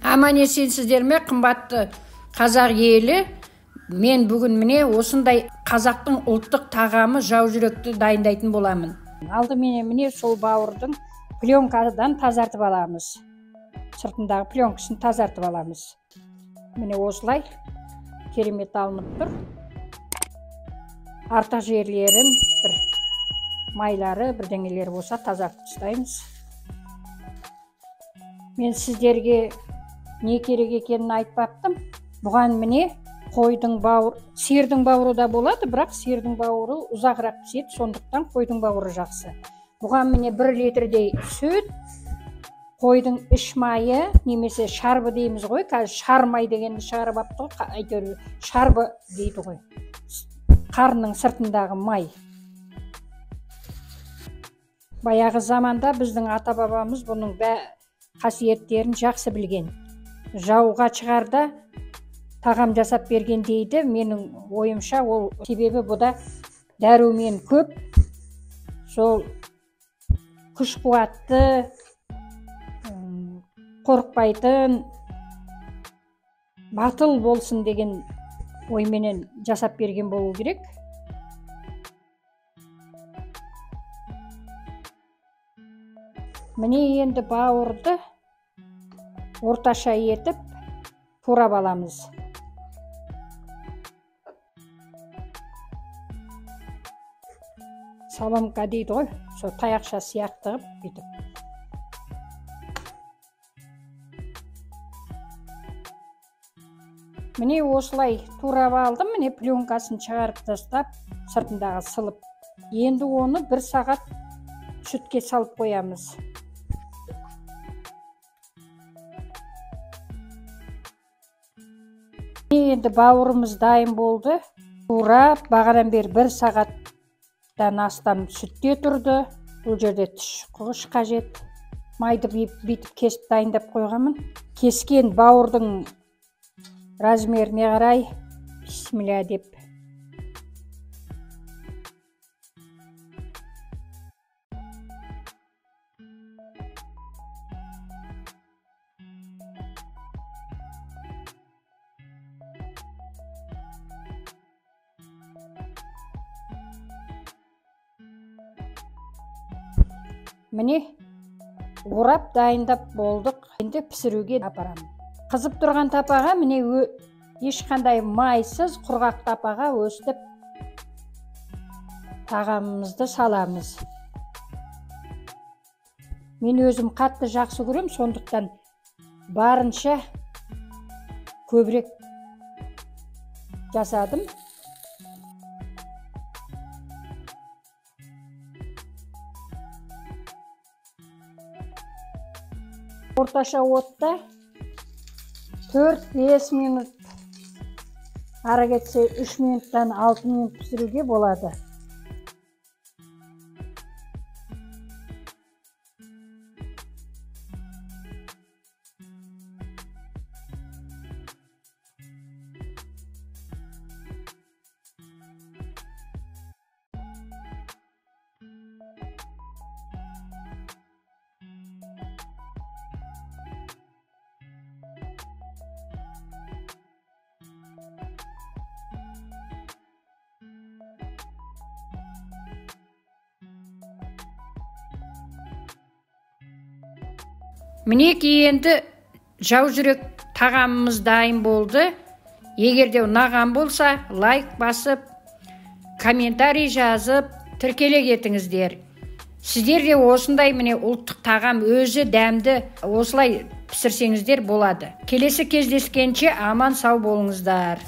Аман есенсіздер ме, қымбатты қазақ елі? Мен бүгін міне осындай қазақтың ұлттық тағамы жау жүректі дайындайтын боламын. Алдымен міне сол бауырдың пленкадан тазартып аламыз. Сыртындағы пленкасын тазартып аламыз. Міне осылай керемет алынып тұр. Артық жерлерін бір майлары, бірдеңелері болса тазартып тастаймыз. Мен сіздерге не керек екенін айтпаптым. Бұған міне қойдың бауыры, сиырдың бауыры да болады, бірақ сиырдың бауыры ұзағырақ піседі, сондықтан қойдың бауыры жақсы. Бұған міне 1 литрдей сүт, қойдың іш майы, немесе шарбы дейміз ғой, қазір шармай дегенді шығарып апты ғой, әйтеуір шарбы дейді ғой. Қарынның сыртындағы май. Баяғы заманда біздің ата-бабамыз бұның қасиеттерін жақсы білген. Жауға шығарда тағам жасап берген дейді. Менің ойымша ол себебі бұда дәрумен көп. Сол күш қуатты, қорықпайтын, батыл болсын деген ойменен жасап берген болу керек. Міне енді бауырды орташа етіп турап аламыз. Соломка дейді ғой, сол таяқша сияқты бүйтіп. Міне осылай турап алдым, міне пленкасын шығарып тастап, сыртындағы сылып. Енді оны 1 сағат сүтке салып қоямыз. Енді бауырымыз дайын болды. Турап, бағадан бері 1 сағаттан астам сүтте тұрды. Бұл жерде тұшқыш қажет. Майды бүйтіп кесіп дайындап қойғанмын. Кескен бауырдың размеріне қарай бисмилля деп. Міне орап дайындап болдық. Енді пісіруге апарамын. Қызып тұрған тапаға міне ешқандай майсыз құрғақ тапаға өстіп тағамымызды саламыз. Мен өзім қатты жақсы көрем, сондықтан барынша көбірек жасадым. Орташа отта 4-5 минут, ара кетсе 3 минуттан 6 минут пісіруге болады. Мінеки енді жау жүрек тағамымыз дайын болды. Егерде ұнаған болса, лайк басып, комментарий жазып, тіркеле кетіңіздер. Сіздер де осындай міне ұлттық тағам өзі дәмді осылай пісірсеңіздер болады. Келесі кездескенше аман сау болыңыздар.